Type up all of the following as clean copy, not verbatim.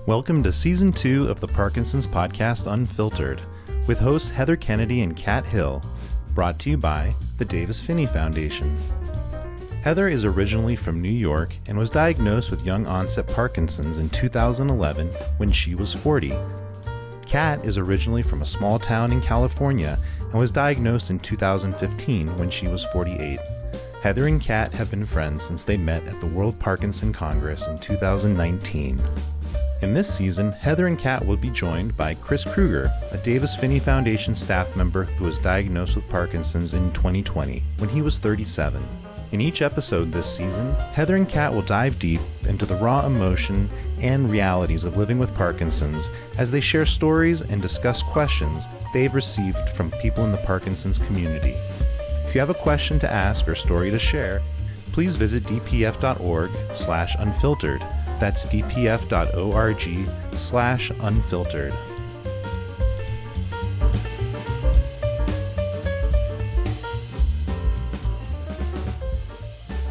Welcome to Season 2 of the Parkinson's podcast Unfiltered, with hosts Heather Kennedy and Kat Hill, brought to you by the Davis Phinney Foundation. Heather is originally from New York and was diagnosed with young-onset Parkinson's in 2011 when she was 40. Kat is originally from a small town in California and was diagnosed in 2015 when she was 48. Heather and Kat have been friends since they met at the World Parkinson Congress in 2019. In this season, Heather and Kat will be joined by Chris Kruger, a Davis Phinney Foundation staff member who was diagnosed with Parkinson's in 2020 when he was 37. In each episode this season, Heather and Kat will dive deep into the raw emotion and realities of living with Parkinson's as they share stories and discuss questions they've received from people in the Parkinson's community. If you have a question to ask or story to share, please visit dpf.org/unfiltered. That's dpf.org/unfiltered.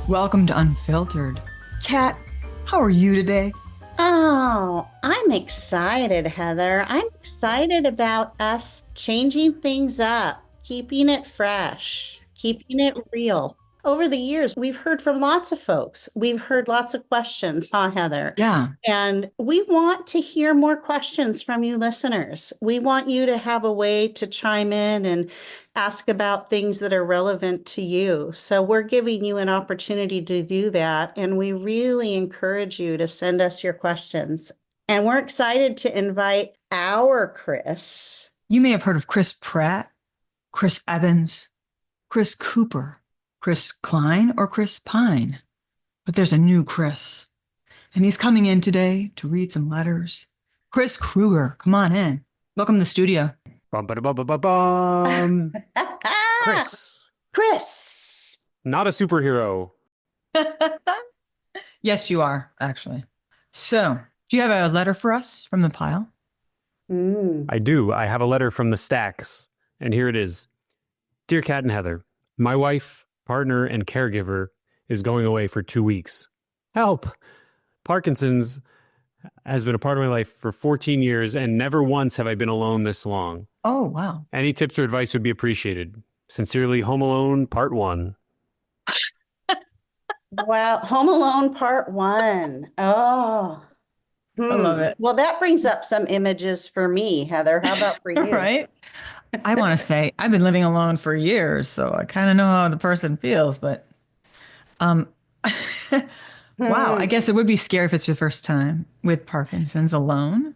Welcome to Unfiltered. Kat, how are you today? Oh, I'm excited, Heather. I'm excited about us changing things up, keeping it fresh, keeping it real. Over the years, we've heard from lots of folks. We've heard lots of questions, huh, Heather? Yeah. And we want to hear more questions from you listeners. We want you to have a way to chime in and ask about things that are relevant to you. So we're giving you an opportunity to do that. And we really encourage you to send us your questions. And we're excited to invite our Chris. You may have heard of Chris Pratt, Chris Evans, Chris Cooper, Chris Klein, or Chris Pine. But there's a new Chris. And he's coming in today to read some letters. Chris Kruger, come on in. Welcome to the studio. Bum. Chris. Not a superhero. Yes, you are, actually. So, do you have a letter for us from the pile? I do. I have a letter from the stacks. And here it is. Dear Kat and Heather, my wife, partner, and caregiver is going away for 2 weeks. Help! Parkinson's has been a part of my life for 14 years, and never once have I been alone this long. Oh, wow. Any tips or advice would be appreciated. Sincerely, Home Alone Part 1. Wow. Home Alone Part 1. Oh. I love it. Well, that brings up some images for me, Heather. How about for you? Right? I want to say I've been living alone for years, so I kind of know how the person feels, but wow, I guess it would be scary if it's your first time with Parkinson's alone.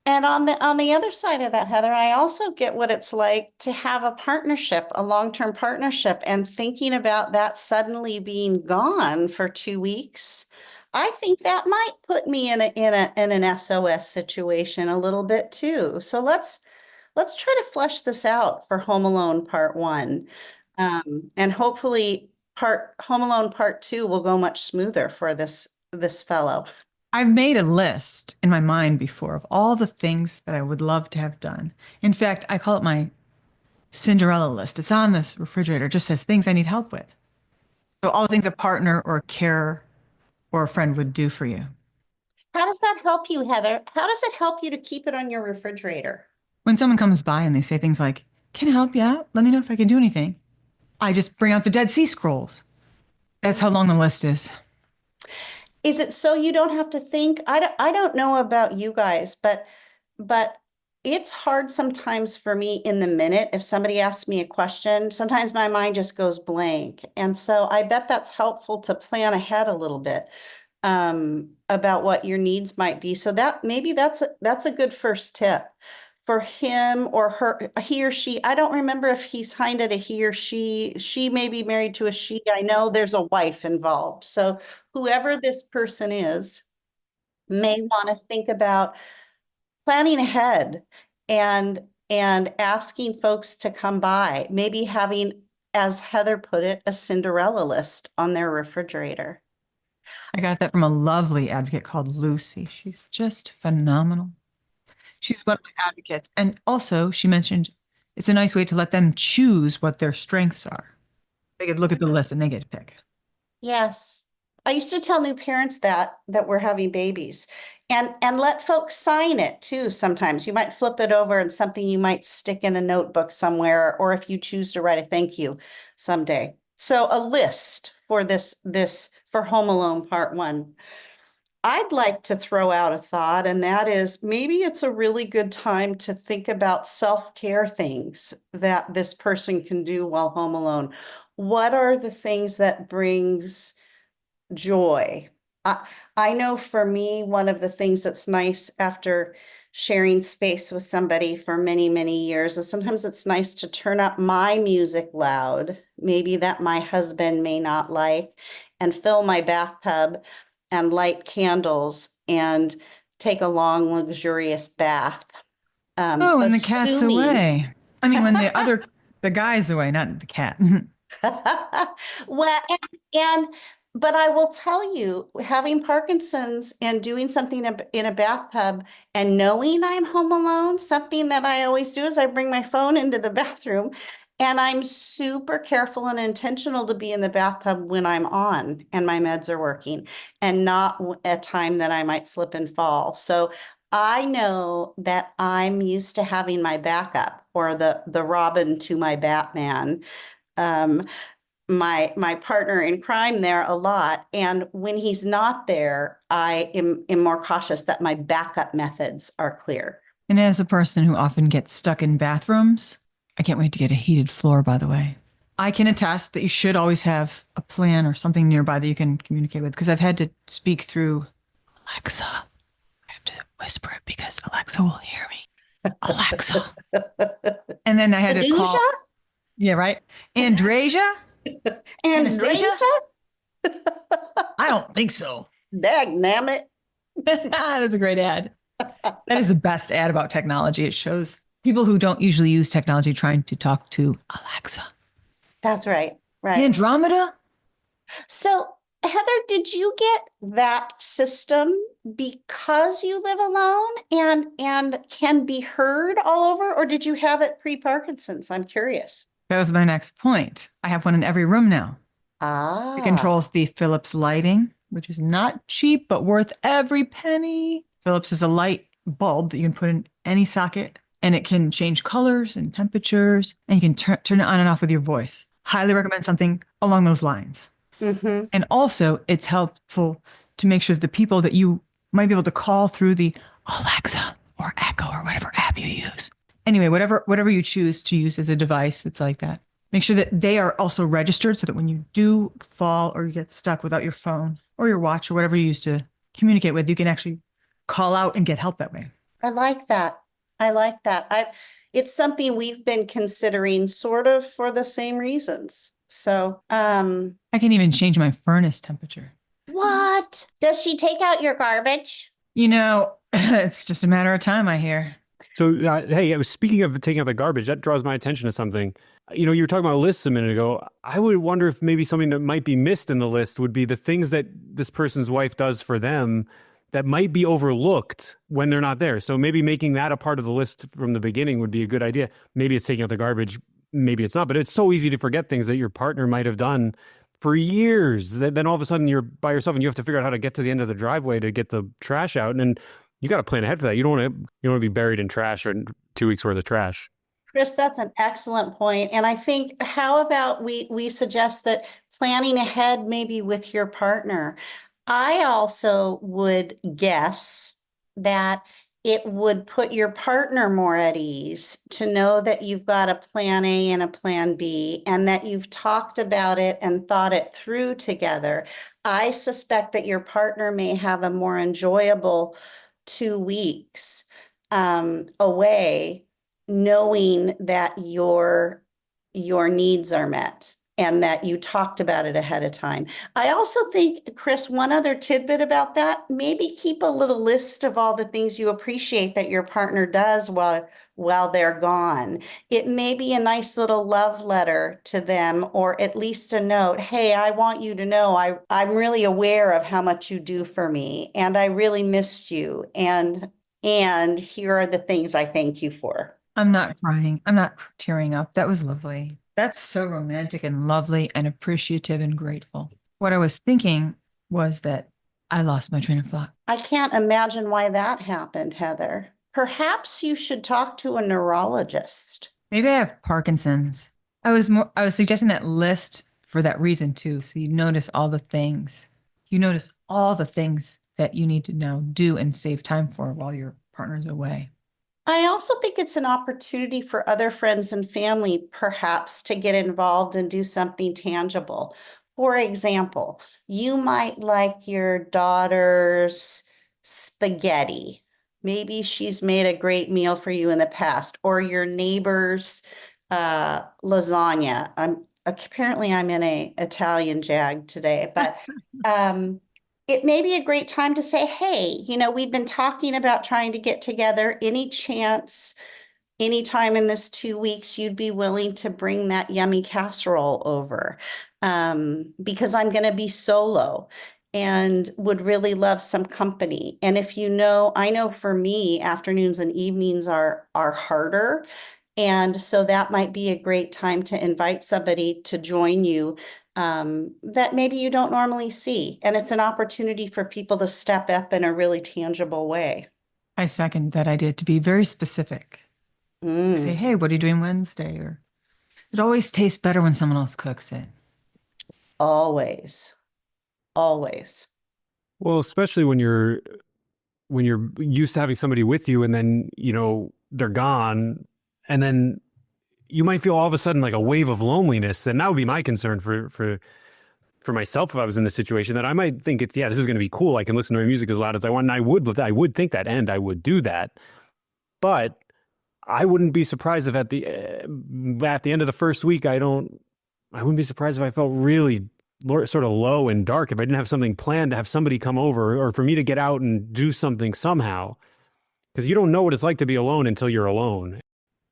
And on the other side of that, Heather, I also get what it's like to have a partnership, a long-term partnership, and thinking about that suddenly being gone for 2 weeks. I think that might put me in an SOS situation a little bit too. So let's try to flesh this out for Home Alone Part 1. And hopefully Home Alone Part 2 will go much smoother for this fellow. I've made a list in my mind before of all the things that I would love to have done. In fact, I call it my Cinderella list. It's on this refrigerator. It just says things I need help with. So all the things a partner or a carer or a friend would do for you. How does that help you, Heather? How does it help you to keep it on your refrigerator? When someone comes by and they say things like, "Can I help you out? Let me know if I can do anything," I just bring out the Dead Sea Scrolls. That's how long the list is. Is it so you don't have to think? I don't know about you guys, but it's hard sometimes for me in the minute. If somebody asks me a question, sometimes my mind just goes blank. And so I bet that's helpful to plan ahead a little bit about what your needs might be. So that maybe that's a good first tip for him or her, he or she. I don't remember if he's signed it a he or she. She may be married to a she. I know there's a wife involved. So whoever this person is may want to think about planning ahead and asking folks to come by, maybe having, as Heather put it, a Cinderella list on their refrigerator. I got that from a lovely advocate called Lucy. She's just phenomenal. She's one of my advocates. And also, she mentioned it's a nice way to let them choose what their strengths are. They could look at the list and they get to pick. Yes. I used to tell new parents that we're having babies and let folks sign it too. Sometimes you might flip it over and something you might stick in a notebook somewhere, or if you choose to write a thank you someday. So a list for this for Home Alone Part 1. I'd like to throw out a thought, and that is maybe it's a really good time to think about self-care things that this person can do while home alone. What are the things that brings joy? I know for me, one of the things that's nice after sharing space with somebody for many, many years is sometimes it's nice to turn up my music loud, maybe that my husband may not like, and fill my bathtub and light candles and take a long, luxurious bath. Oh, and the cat's assuming away. I mean, when the guy's away, not the cat. well, and but I will tell you, having Parkinson's and doing something in a bathtub and knowing I'm home alone, something that I always do is I bring my phone into the bathroom, and I'm super careful and intentional to be in the bathtub when I'm on and my meds are working, and not a time that I might slip and fall. So I know that I'm used to having my backup, or the Robin to my Batman. Um, my partner in crime there a lot. And when he's not there, I am more cautious that my backup methods are clear. And as a person who often gets stuck in bathrooms, I can't wait to get a heated floor, by the way. I can attest that you should always have a plan or something nearby that you can communicate with, because I've had to speak through Alexa. I have to whisper it because Alexa will hear me. Alexa. And then I had to call. Yeah, right. Andrasia? Anastasia? I don't think so. Dagnammit. That is a great ad. That is the best ad about technology. It shows people who don't usually use technology trying to talk to Alexa. That's right. Right. Andromeda? So, Heather, did you get that system because you live alone and can be heard all over, or did you have it pre-Parkinson's? I'm curious. That was my next point. I have one in every room now. Ah. It controls the Philips lighting, which is not cheap, but worth every penny. Philips is a light bulb that you can put in any socket, and it can change colors and temperatures, and you can turn it on and off with your voice. Highly recommend something along those lines. Mm-hmm. And also, it's helpful to make sure that the people that you might be able to call through the Alexa or Echo or whatever app you use. Anyway, whatever you choose to use as a device that's like that, make sure that they are also registered so that when you do fall or you get stuck without your phone or your watch or whatever you use to communicate with, you can actually call out and get help that way. I like that. It's something we've been considering sort of for the same reasons. So, I can even change my furnace temperature. What? Does she take out your garbage? It's just a matter of time, I hear. So, hey, I was speaking of taking out the garbage. That draws my attention to something. You were talking about lists a minute ago. I would wonder if maybe something that might be missed in the list would be the things that this person's wife does for them that might be overlooked when they're not there. So maybe making that a part of the list from the beginning would be a good idea. Maybe it's taking out the garbage. Maybe it's not. But it's so easy to forget things that your partner might have done for years. Then all of a sudden you're by yourself and you have to figure out how to get to the end of the driveway to get the trash out. And you got to plan ahead for that. You don't want to be buried in trash or 2 weeks worth of trash. Chris, that's an excellent point. And I think, how about we suggest that planning ahead maybe with your partner. I also would guess that it would put your partner more at ease to know that you've got a plan A and a plan B, and that you've talked about it and thought it through together. I suspect that your partner may have a more enjoyable 2 weeks away, knowing that your needs are met and that you talked about it ahead of time. I also think, Chris, one other tidbit about that, maybe keep a little list of all the things you appreciate that your partner does while they're gone. It may be a nice little love letter to them, or at least a note. Hey, I want you to know I'm really aware of how much you do for me, and I really missed you. And here are the things I thank you for. I'm not crying. I'm not tearing up. That was lovely. That's so romantic and lovely and appreciative and grateful. What I was thinking was that I lost my train of thought. I can't imagine why that happened, Heather. Perhaps you should talk to a neurologist. Maybe I have Parkinson's. I was suggesting that list for that reason too. So you notice all the things. You notice all the things that you need to now do and save time for while your partner's away. I also think it's an opportunity for other friends and family, perhaps, to get involved and do something tangible. For example, you might like your daughter's spaghetti. Maybe she's made a great meal for you in the past, or your neighbor's lasagna. Apparently I'm in a Italian jag today, but it may be a great time to say, hey, we've been talking about trying to get together. Any chance, anytime in this 2 weeks, you'd be willing to bring that yummy casserole over? Because I'm going to be solo and would really love some company. And if I know for me, afternoons and evenings are harder. And so that might be a great time to invite somebody to join you that maybe you don't normally see. And it's an opportunity for people to step up in a really tangible way. I second that idea, to be very specific. Say, hey, what are you doing Wednesday? Or it always tastes better when someone else cooks it. Always. Always. Well, especially when you're used to having somebody with you and then, they're gone, and then you might feel all of a sudden like a wave of loneliness. And that would be my concern for myself if I was in this situation, that I might think this is going to be cool. I can listen to my music as loud as I want. And I would think that, and I would do that. But I wouldn't be surprised if at the end of the first week, I wouldn't be surprised if I felt really sort of low and dark, if I didn't have something planned to have somebody come over, or for me to get out and do something somehow, because you don't know what it's like to be alone until you're alone.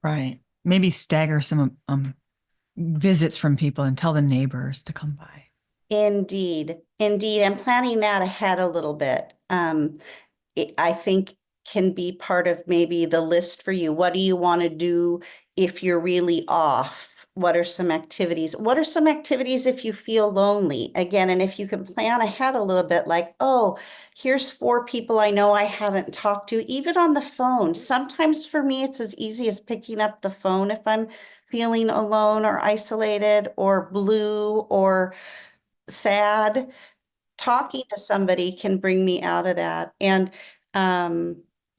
Right. Maybe stagger some visits from people and tell the neighbors to come by. Indeed. I'm planning that ahead a little bit. I think can be part of maybe the list for you. What do you want to do if you're really off? What are some activities? What are some activities if you feel lonely? Again, and if you can plan ahead a little bit, like, oh, here's 4 people I know I haven't talked to, even on the phone. Sometimes for me, it's as easy as picking up the phone if I'm feeling alone or isolated or blue or sad. Talking to somebody can bring me out of that.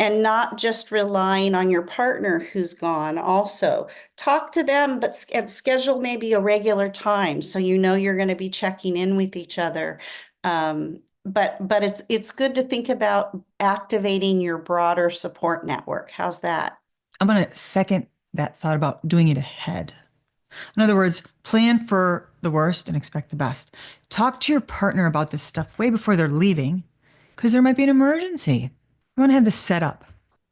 And not just relying on your partner who's gone. Also, talk to them, but schedule maybe a regular time so you're going to be checking in with each other. But it's good to think about activating your broader support network. How's that? I'm going to second that thought about doing it ahead. In other words, plan for the worst and expect the best. Talk to your partner about this stuff way before they're leaving, because there might be an emergency. You want to have this set up.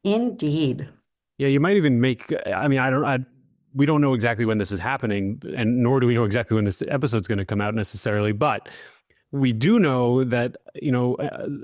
Indeed. Yeah, you might even make, we don't know exactly when this is happening, and nor do we know exactly when this episode's going to come out necessarily, but we do know that,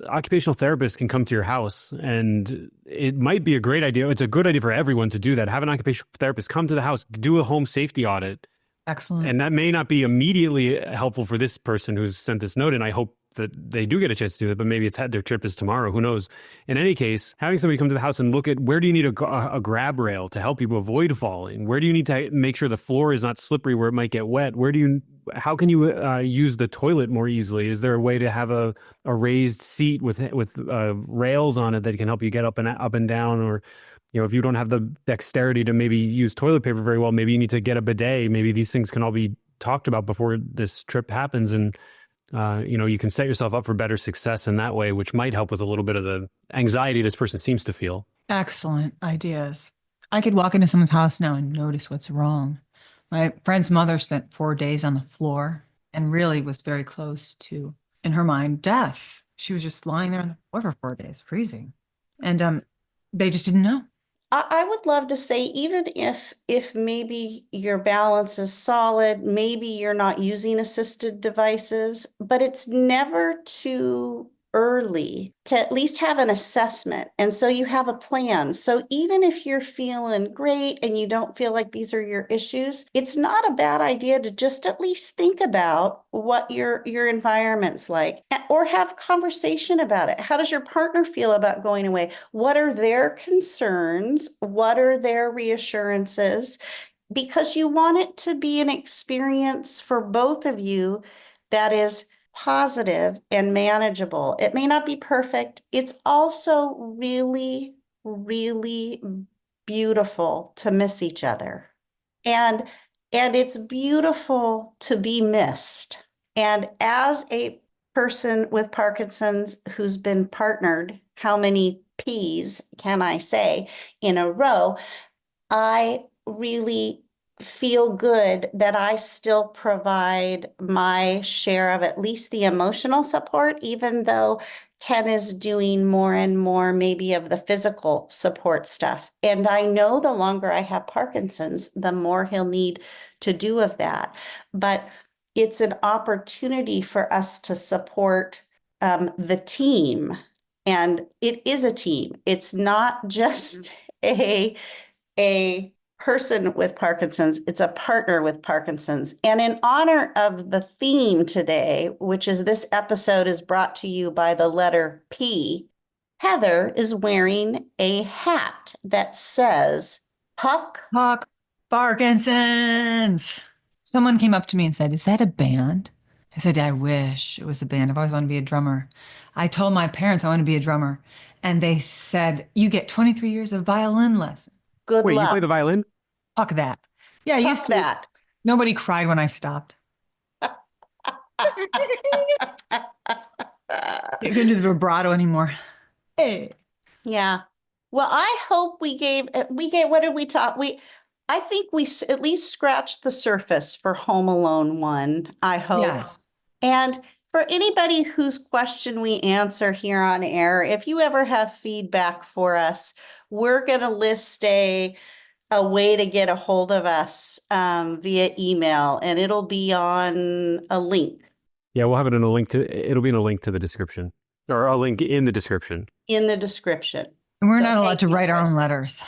occupational therapists can come to your house, and it might be a great idea. It's a good idea for everyone to do that. Have an occupational therapist come to the house, do a home safety audit. Excellent. And that may not be immediately helpful for this person who's sent this note, and I hope that they do get a chance to do that, but maybe their trip is tomorrow. Who knows? In any case, having somebody come to the house and look at, where do you need a grab rail to help you avoid falling? Where do you need to make sure the floor is not slippery where it might get wet? How can you use the toilet more easily? Is there a way to have a raised seat with rails on it that can help you get up and down? Or, if you don't have the dexterity to maybe use toilet paper very well, maybe you need to get a bidet. Maybe these things can all be talked about before this trip happens, and you can set yourself up for better success in that way, which might help with a little bit of the anxiety this person seems to feel. Excellent ideas. I could walk into someone's house now and notice what's wrong. My friend's mother spent 4 days on the floor and really was very close to, in her mind, death. She was just lying there on the floor for 4 days, freezing. And they just didn't know. I would love to say, even if maybe your balance is solid, maybe you're not using assisted devices, but it's never too early to at least have an assessment. And so you have a plan. So even if you're feeling great and you don't feel like these are your issues, it's not a bad idea to just at least think about what your environment's like, or have conversation about it. How does your partner feel about going away? What are their concerns? What are their reassurances? Because you want it to be an experience for both of you that is positive and manageable. It may not be perfect. It's also really, really beautiful to miss each other. And it's beautiful to be missed. And as a person with Parkinson's who's been partnered, how many P's can I say in a row? I really feel good that I still provide my share of at least the emotional support, even though Ken is doing more and more maybe of the physical support stuff. And I know the longer I have Parkinson's, the more he'll need to do of that. But it's an opportunity for us to support the team. And it is a team. It's not just a person with Parkinson's, it's a partner with Parkinson's. And in honor of the theme today, which is this episode is brought to you by the letter P, Heather is wearing a hat that says Puck Parkinson's. Someone came up to me and said, "Is that a band?" I said, "I wish it was a band. I've always wanted to be a drummer." I told my parents I want to be a drummer, and they said, "You get 23 years of violin lesson." Good Wait, luck. you play the violin? Fuck that. Yeah, I used Puck to. that. Nobody cried when I stopped. You couldn't do the vibrato anymore. Hey. Yeah. Well, I hope we gave, what did we talk? I think we at least scratched the surface for Home Alone 1, I hope. Yes. And for anybody whose question we answer here on air, if you ever have feedback for us, we're going to list a way to get a hold of us via email, and it'll be on a link. Yeah, we'll have it in a link it'll be in a link to the description, or a link in the description. In the description. And we're So not allowed thank to you, write our Chris. own letters.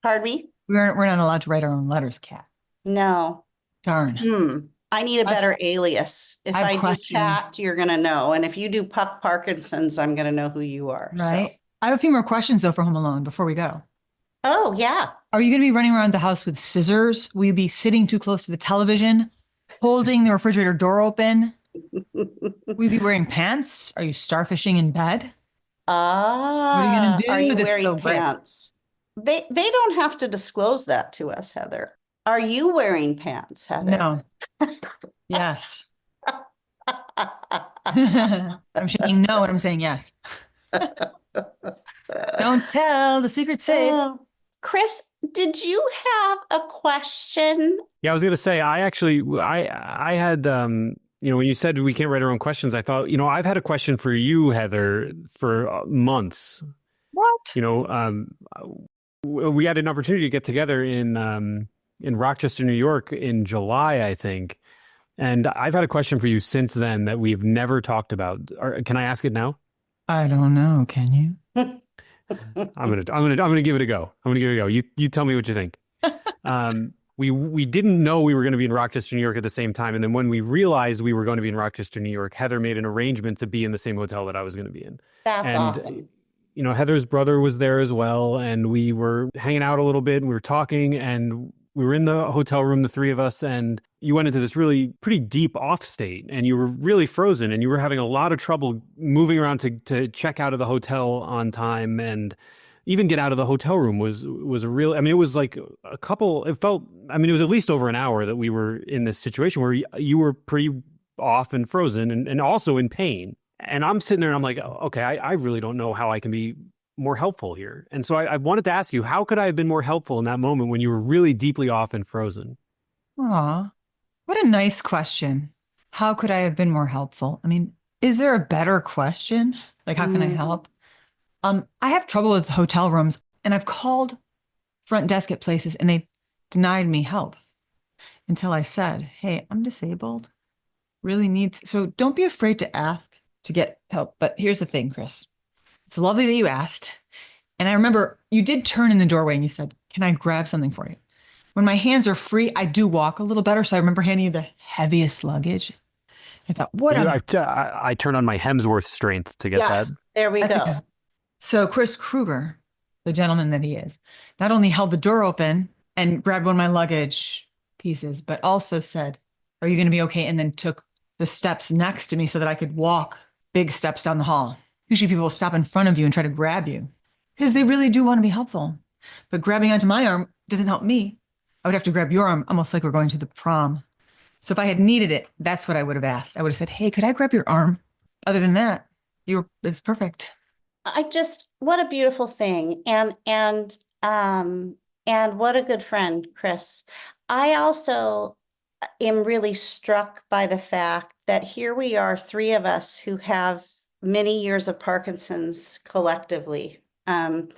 Pardon me? We're not allowed to write our own letters, Kat. No. Darn. I need a better alias. If I have I do questions. Cat, you're going to know. And if you do Puck Parkinson's, I'm going to know who you are. Right. So. I have a few more questions, though, for Home Alone before we go. Oh, yeah. Are you going to be running around the house with scissors? Will you be sitting too close to the television, holding the refrigerator door open? Will you be wearing pants? Are you starfishing in bed? What are you going to do? Are you that's wearing so great? pants? They don't have to disclose that to us, Heather. Are you wearing pants, Heather? No. Yes. I'm saying no, and I'm saying yes. Don't tell, the secret's safe. Chris, did you have a question? Yeah, I was going to say, I had, when you said we can't write our own questions, I thought, I've had a question for you, Heather, for months. What? We had an opportunity to get together in Rochester, New York in July, I think. And I've had a question for you since then that we've never talked about. Can I ask it now? I don't know. Can you? I'm gonna give it a go. You tell me what you think. We didn't know we were going to be in Rochester, New York at the same time. And then when we realized we were going to be in Rochester, New York, Heather made an arrangement to be in the same hotel that I was going to be in. That's awesome. Heather's brother was there as well. And we were hanging out a little bit. We were talking, and we were in the hotel room, the three of us, and you went into this really pretty deep off state, and you were really frozen, and you were having a lot of trouble moving around to check out of the hotel on time, and even get out of the hotel room was a real, it was like it was at least over an hour that we were in this situation where you were pretty off and frozen and also in pain. And I'm sitting there and I'm like, okay, I really don't know how I can be more helpful here. And so I wanted to ask you, how could I have been more helpful in that moment when you were really deeply off and frozen? Aw, what a nice question. How could I have been more helpful? Is there a better question? Like, how can I help? I have trouble with hotel rooms, and I've called front desk at places and they've denied me help until I said, "Hey, I'm disabled. Really need." So don't be afraid to ask to get help. But here's the thing, Chris. It's lovely that you asked. And I remember you did turn in the doorway and you said, can I grab something for you? When my hands are free, I do walk a little better. So I remember handing you the heaviest luggage. I thought, what? I turn on my Hemsworth strength to get that. There we go. So Chris Kruger, the gentleman that he is, not only held the door open and grabbed one of my luggage pieces, but also said, are you going to be okay? And then took the steps next to me so that I could walk big steps down the hall. Usually people will stop in front of you and try to grab you because they really do want to be helpful. But grabbing onto my arm doesn't help me. I would have to grab your arm almost like we're going to the prom. So if I had needed it, that's what I would have asked. I would have said, hey, could I grab your arm? Other than that, it's perfect. What a beautiful thing. And what a good friend, Chris. I also am really struck by the fact that here we are, three of us who have many years of Parkinson's collectively. And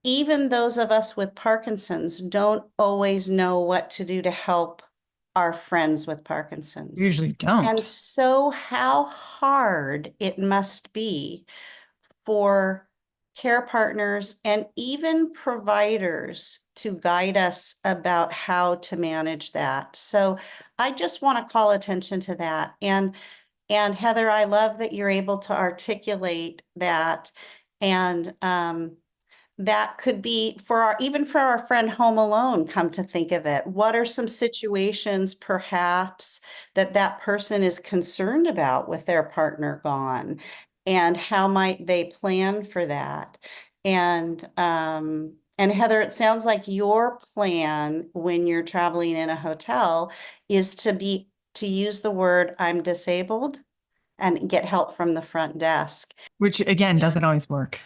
even those of us with Parkinson's don't always know what to do to help our friends with Parkinson's. Usually don't. And so how hard it must be for care partners and even providers to guide us about how to manage that. So I just want to call attention to that. And Heather, I love that you're able to articulate that. And that could be even for our friend home alone, come to think of it. What are some situations perhaps that person is concerned about with their partner gone? And how might they plan for that? And Heather, it sounds like your plan when you're traveling in a hotel is to use the word "I'm disabled" and get help from the front desk. Which again, doesn't always work.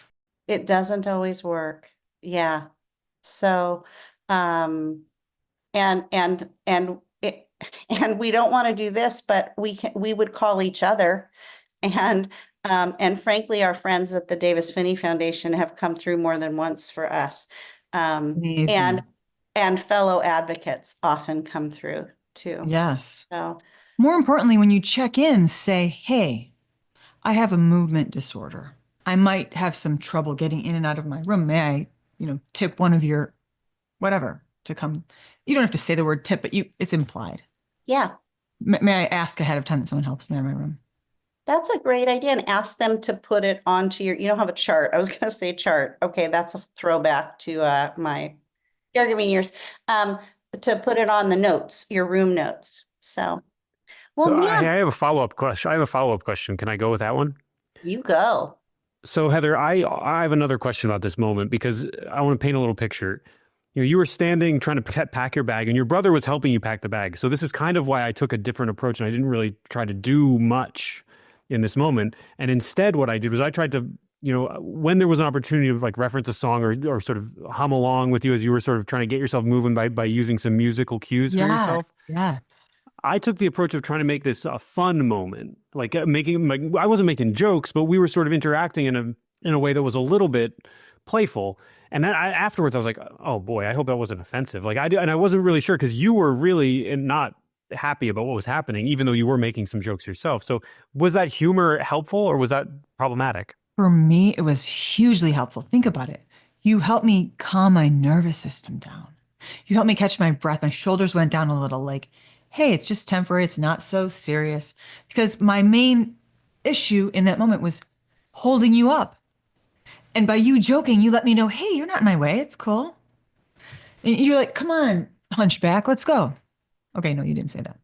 It doesn't always work. Yeah. So, and we don't want to do this, but we would call each other. And frankly, our friends at the Davis Phinney Foundation have come through more than once for us. And fellow advocates often come through too. Yes. So more importantly, when you check in, say, hey, I have a movement disorder. I might have some trouble getting in and out of my room. May I, tip one of your whatever to come? You don't have to say the word tip, but it's implied. Yeah. May I ask ahead of time that someone helps me in my room? That's a great idea. And ask them to put it onto you don't have a chart. I was going to say chart. Okay. That's a throwback to my caregiving years. To put it on the notes, your room notes. So, I have a follow-up question. Can I go with that one? You go. So Heather, I have another question about this moment because I want to paint a little picture. You were standing trying to pack your bag and your brother was helping you pack the bag. So this is kind of why I took a different approach and I didn't really try to do much in this moment. And instead what I did was I tried to, when there was an opportunity to like reference a song or sort of hum along with you as you were sort of trying to get yourself moving by using some musical cues for yourself. Yes. I took the approach of trying to make this a fun moment, I wasn't making jokes, but we were sort of interacting in a way that was a little bit playful. And then afterwards I was like, oh boy, I hope that wasn't offensive. And I wasn't really sure because you were really not happy about what was happening, even though you were making some jokes yourself. So was that humor helpful or was that problematic? For me, it was hugely helpful. Think about it. You helped me calm my nervous system down. You helped me catch my breath. My shoulders went down a little hey, it's just temporary. It's not so serious. Because my main issue in that moment was holding you up. And by you joking, you let me know, hey, you're not in my way. It's cool. And you're like, come on, hunchback, let's go. Okay, no, you didn't say that.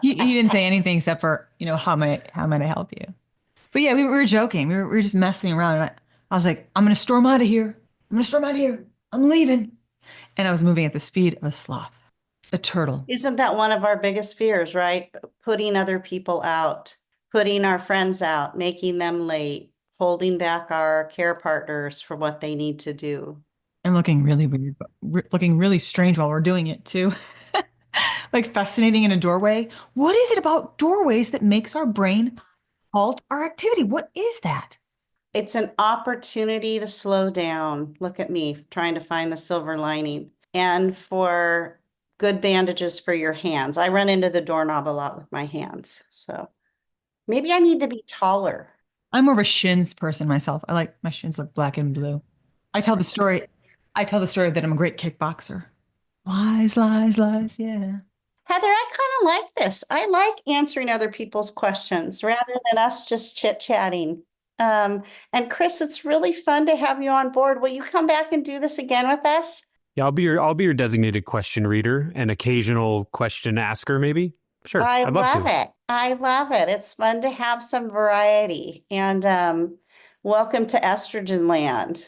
you didn't say anything except for, how am I to help you? But yeah, we were joking. We were just messing around. And I was like, I'm going to storm out of here. I'm leaving. And I was moving at the speed of a sloth. A turtle. Isn't that one of our biggest fears, right? Putting other people out, putting our friends out, making them late, holding back our care partners for what they need to do. And looking really weird, looking really strange while we're doing it too. Like fascinating in a doorway. What is it about doorways that makes our brain halt our activity? What is that? It's an opportunity to slow down. Look at me trying to find the silver lining. And for good bandages for your hands. I run into the doorknob a lot with my hands. So Maybe I need to be taller. I'm more of a shins person myself. I like my shins look black and blue. I tell the story. I tell the story that I'm a great kickboxer. Lies, lies, lies. Yeah. Heather, I kind of like this. I like answering other people's questions rather than us just chit-chatting. And Chris, it's really fun to have you on board. Will you come back and do this again with us? Yeah, I'll be your designated question reader and occasional question asker, maybe. Sure, I'd love to. it. I love it. It's fun to have some variety. And welcome to Estrogen Land.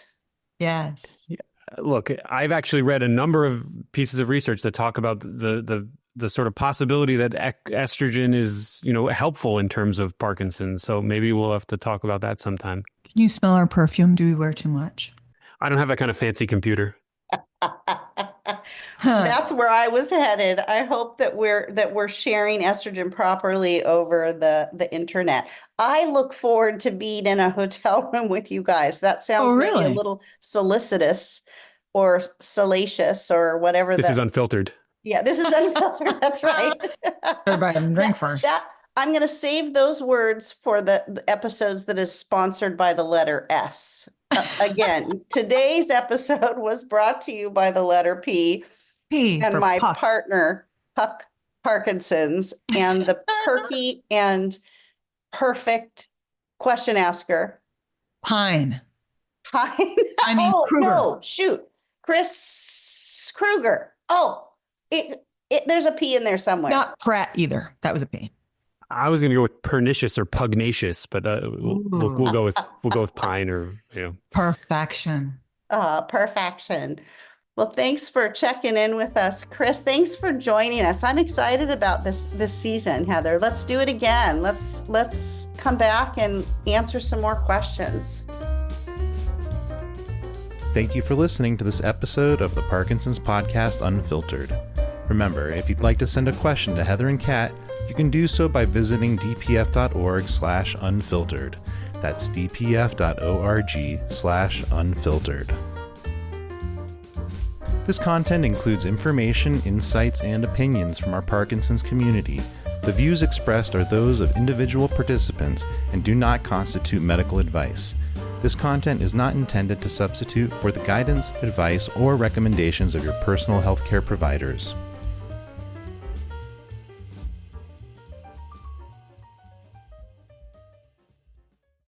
Yes. Yeah. Look, I've actually read a number of pieces of research that talk about the sort of possibility that estrogen is, helpful in terms of Parkinson's. So maybe we'll have to talk about that sometime. Can you smell our perfume? Do we wear too much? I don't have that kind of fancy computer. That's where I was headed. I hope that we're sharing estrogen properly over the internet. I look forward to being in a hotel room with you guys. That sounds maybe a little solicitous or salacious or whatever. This is Unfiltered. Yeah, this is Unfiltered. That's right. Everybody drink first. I'm going to save those words for the episodes that is sponsored by the letter S. Again, today's episode was brought to you by the letter P and my Puck. partner, Huck Parkinson's, and the perky and perfect question asker. Pine. Kruger. No, shoot. Chris Kruger. Oh, there's a P in there somewhere. Not Pratt either. That was a P. I was going to go with pernicious or pugnacious, but we'll go with pine or Perfection. Perfection. Well, thanks for checking in with us, Chris. Thanks for joining us. I'm excited about this season, Heather. Let's do it again. Let's come back and answer some more questions. Thank you for listening to this episode of the Parkinson's Podcast Unfiltered. Remember, if you'd like to send a question to Heather and Kat, you can do so by visiting dpf.org/unfiltered. That's dpf.org/unfiltered. This content includes information, insights, and opinions from our Parkinson's community. The views expressed are those of individual participants and do not constitute medical advice. This content is not intended to substitute for the guidance, advice, or recommendations of your personal healthcare providers.